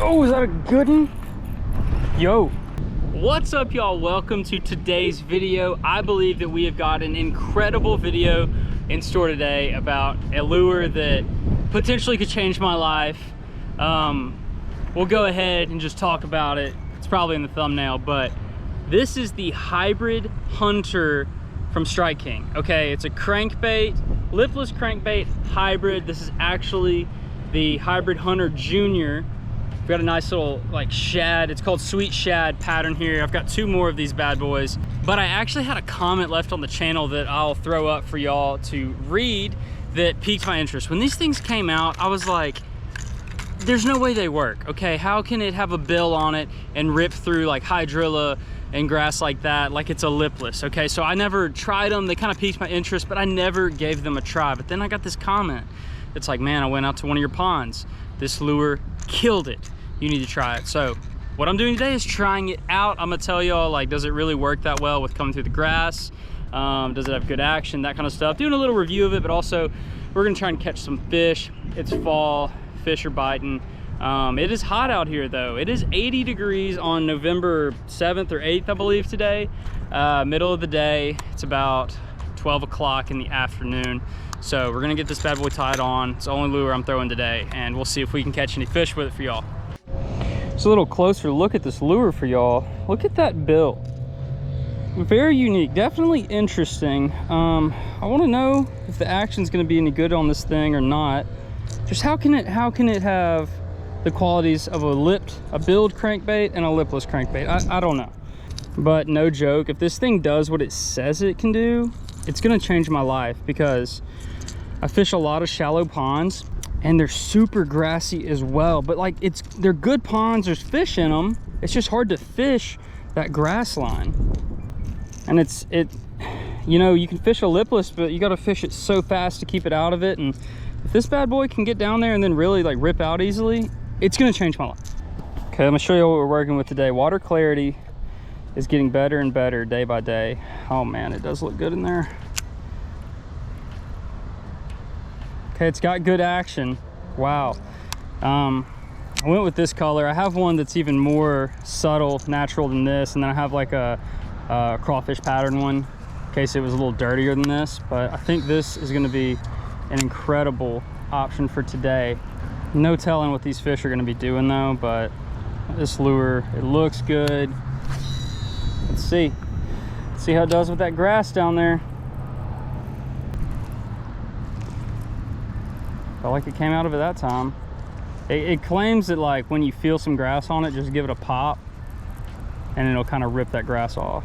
Oh, is that a good one? Yo. What's up, y'all? Welcome to today's video. I believe that we have got an incredible video in store today about a lure that potentially could change my life. We'll go ahead and just talk about it. It's probably in the thumbnail, but this is the Hybrid Hunter from Strike King. Okay, it's a crankbait, lipless crankbait hybrid. This is actually the Hybrid Hunter Junior. We've got a nice little like shad, it's called sweet shad pattern here. I've got two more of these bad boys, but I actually had a comment left on the channel that I'll throw up for y'all to read that piqued my interest. When these things came out, I was like, there's no way they work. Okay, how can it have a bill on it and rip through like hydrilla and grass like that, like it's a lipless? Okay, so I never tried them. They kind of piqued my interest, but I never gave them a try. But then I got this comment. It's like, man, I went out to one of your ponds. This lure killed it. You need to try it. So what I'm doing today is trying it out. I'm gonna tell y'all, like, does it really work that well with coming through the grass? Does it have good action? That kind of stuff. Doing a little review of it, but also we're gonna try and catch some fish. It's fall, fish are biting. It is hot out here though. It is 80 degrees on November 7th or 8th, I believe today. Middle of the day, it's about 12 o'clock in the afternoon. So we're gonna get this bad boy tied on. It's the only lure I'm throwing today, and we'll see if we can catch any fish with it for y'all. Just a little closer look at this lure for y'all. Look at that bill. Very unique, definitely interesting. I wanna know if the action's gonna be any good on this thing or not. Just how can it have the qualities of a billed crankbait and a lipless crankbait? I don't know. But no joke, if this thing does what it says it can do, it's gonna change my life, because I fish a lot of shallow ponds and they're super grassy as well. But like, they're good ponds, there's fish in them. It's just hard to fish that grass line. And you know, you can fish a lipless, but you gotta fish it so fast to keep it out of it. And if this bad boy can get down there and then really like rip out easily, it's gonna change my life. Okay, I'm gonna show you what we're working with today. Water clarity is getting better and better day by day. Oh man, it does look good in there. Okay, it's got good action. Wow. I went with this color. I have one that's even more subtle, natural than this, and then I have like a crawfish pattern one in case it was a little dirtier than this. But I think this is gonna be an incredible option for today. No telling what these fish are gonna be doing though, but this lure, it looks good. Let's see how it does with that grass down there. Felt like it came out of it that time. It claims that like when you feel some grass on it, just give it a pop and it'll kind of rip that grass off.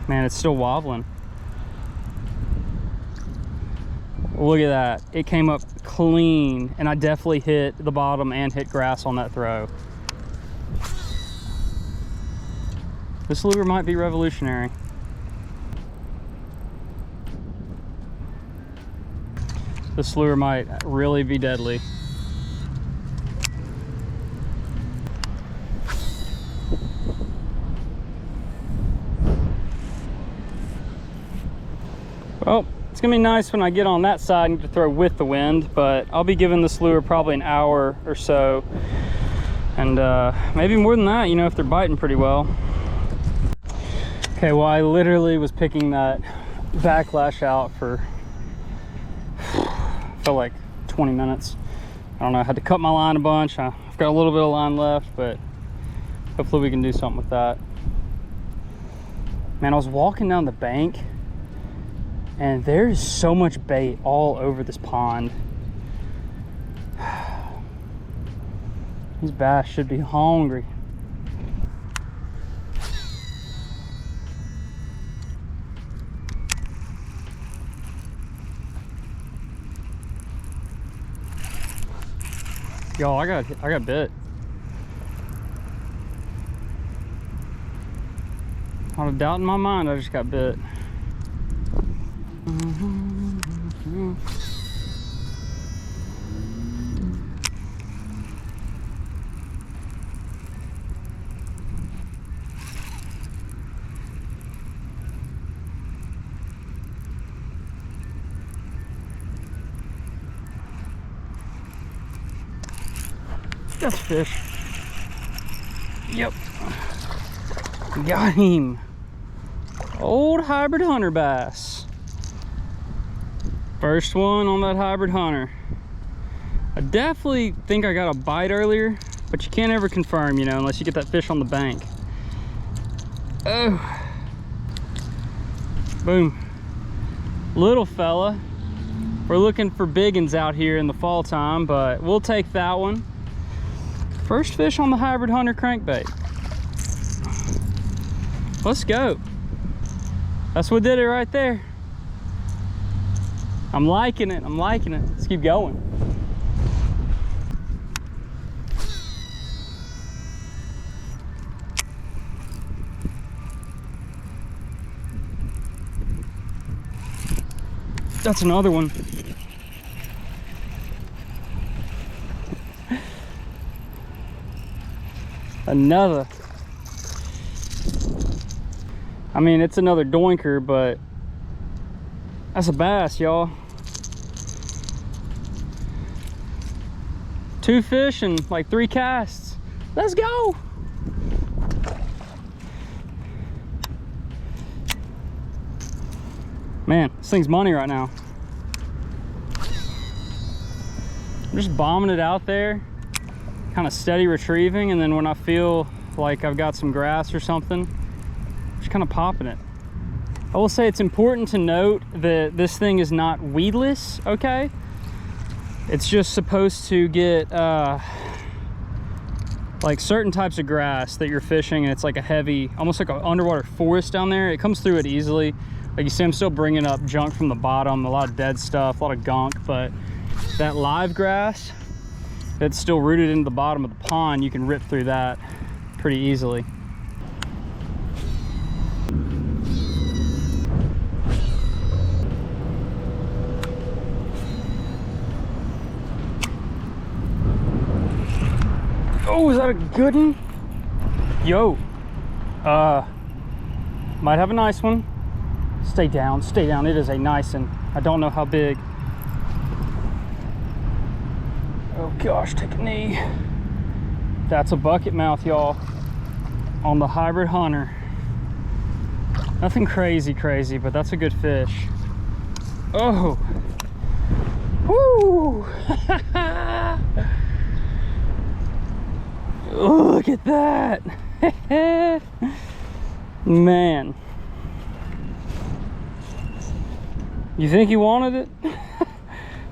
Man, it's still wobbling. Look at that. It came up clean, and I definitely hit the bottom and hit grass on that throw. This lure might be revolutionary. This lure might really be deadly. Well, it's gonna be nice when I get on that side and get to throw with the wind, but I'll be giving this lure probably an hour or so. And maybe more than that, you know, if they're biting pretty well. Okay, well, I literally was picking that backlash out for, felt like 20 minutes. I don't know, I had to cut my line a bunch. I've got a little bit of line left, but hopefully we can do something with that. Man, I was walking down the bank and there's so much bait all over this pond. These bass should be hungry. Y'all, I got bit. Not a doubt in my mind, I just got bit. That's a fish. Yep. Got him. Old hybrid hunter bass. First one on that hybrid hunter. I definitely think I got a bite earlier, but you can't ever confirm, you know, unless you get that fish on the bank. Oh. Boom. Little fella. We're looking for big uns out here in the fall time, but we'll take that one. First fish on the hybrid hunter crankbait. Let's go. That's what did it right there. I'm liking it. I'm liking it. Let's keep going. That's another one. Another. I mean, it's another doinker, but that's a bass, y'all. 2 fish and like 3 casts. Let's go. Man, this thing's money right now. I'm just bombing it out there, kind of steady retrieving, and then when I feel like I've got some grass or something, just kind of popping it. I will say it's important to note that this thing is not weedless, okay? It's just supposed to get like certain types of grass that you're fishing, and it's like a heavy, almost like an underwater forest down there. It comes through it easily. Like you see, I'm still bringing up junk from the bottom, a lot of dead stuff, a lot of gunk, but that live grass that's still rooted into the bottom of the pond, you can rip through that pretty easily. Oh, is that a good one? Yo, might have a nice one. Stay down, stay down. It is a nice one. I don't know how big. Oh gosh, take a knee. That's a bucket mouth, y'all, on the hybrid hunter. Nothing crazy, but that's a good fish. Oh, woo! Look at that. Man, you think he wanted it?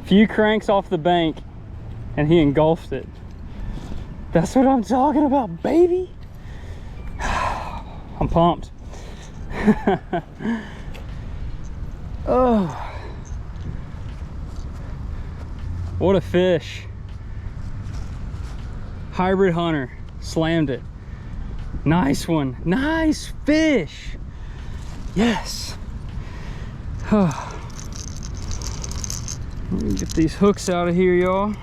Few cranks off the bank and he engulfed it. That's what I'm talking about, baby. I'm pumped. Oh, what a fish. Hybrid hunter, slammed it. Nice one, nice fish. Yes. Let me get these hooks out of here, y'all.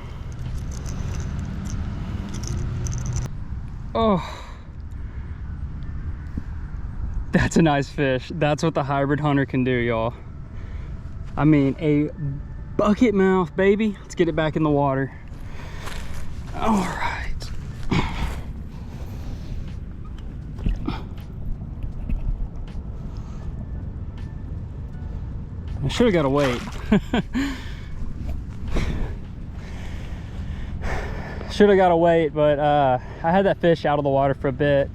Oh, that's a nice fish. That's what the hybrid hunter can do, y'all. I mean, a bucket mouth, baby. Let's get it back in the water. All right. I should have got a weight. Should have got a weight, but I had that fish out of the water for a bit,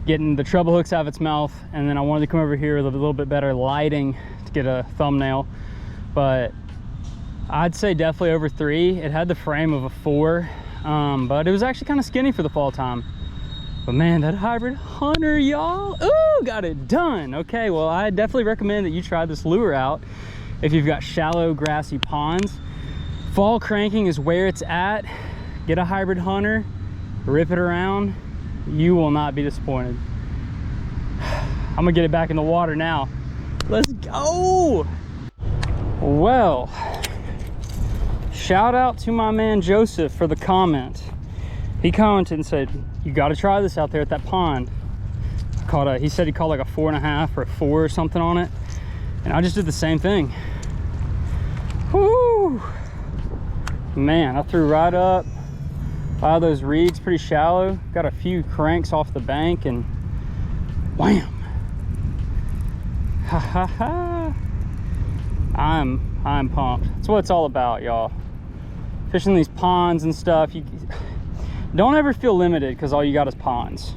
getting the treble hooks out of its mouth, and then I wanted to come over here with a little bit better lighting to get a thumbnail. But I'd say definitely over 3. It had the frame of a 4, but it was actually kind of skinny for the fall time. But man, that hybrid hunter, y'all, ooh, got it done. Okay, well, I definitely recommend that you try this lure out if you've got shallow, grassy ponds. Fall cranking is where it's at. Get a hybrid hunter, rip it around. You will not be disappointed. I'm gonna get it back in the water now. Let's go. Well, shout out to my man Joseph for the comment. He commented and said, you got to try this out there at that pond. He said he caught like a 4.5 or a 4 or something on it. And I just did the same thing. Whoo! Man, I threw right up, A lot of those reeds pretty shallow. Got a few cranks off the bank and wham. Ha ha ha. I'm pumped. That's what it's all about, y'all. Fishing these ponds and stuff. You don't ever feel limited because all you got is ponds.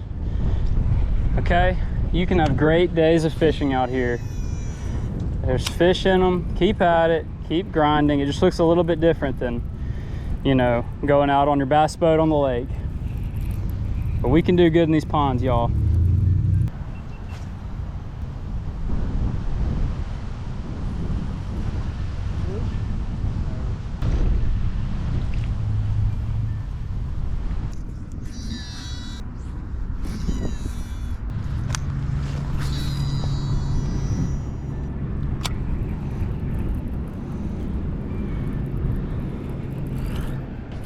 Okay? You can have great days of fishing out here. There's fish in them. Keep at it. Keep grinding. It just looks a little bit different than, you know, going out on your bass boat on the lake. But we can do good in these ponds, y'all.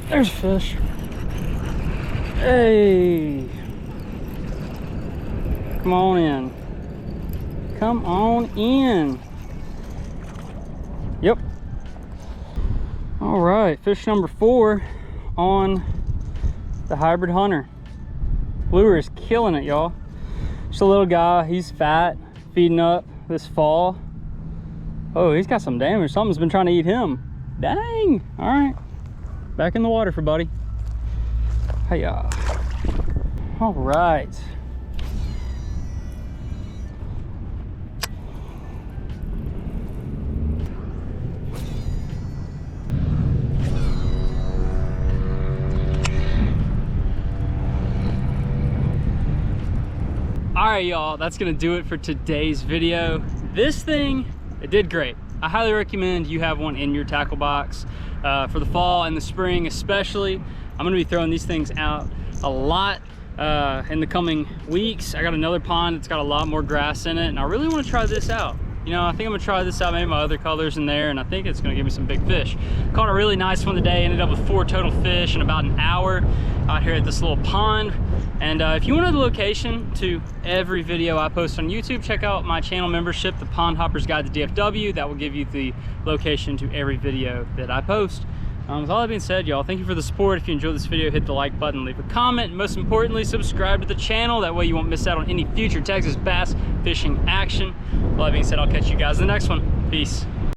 There's fish. Hey. Come on in. Come on in. Yep. All right, fish number 4 on the Hybrid Hunter. Lure is killing it, y'all. Just a little guy, he's fat, feeding up this fall. Oh, he's got some damage. Something's been trying to eat him. Dang. All right. Back in the water for buddy. Hiya. All right. All right, y'all, that's gonna do it for today's video. This thing, it did great. I highly recommend you have one in your tackle box for the fall and the spring especially. I'm gonna be throwing these things out a lot in the coming weeks. I got another pond that's got a lot more grass in it, and I really want to try this out. You know, I think I'm gonna try this out, maybe my other colors in there, and I think it's gonna give me some big fish. Caught a really nice one today, ended up with 4 total fish in about an hour out here at this little pond. And if you want the location to every video I post on YouTube, check out my channel membership, the Pond Hoppers Guide to DFW. That will give you the location to every video that I post. With all that being said, y'all, thank you for the support. If you enjoyed this video, hit the like button, leave a comment, and most importantly, subscribe to the channel. That way you won't miss out on any future Texas bass fishing action. With all that being said, I'll catch you guys in the next one. Peace.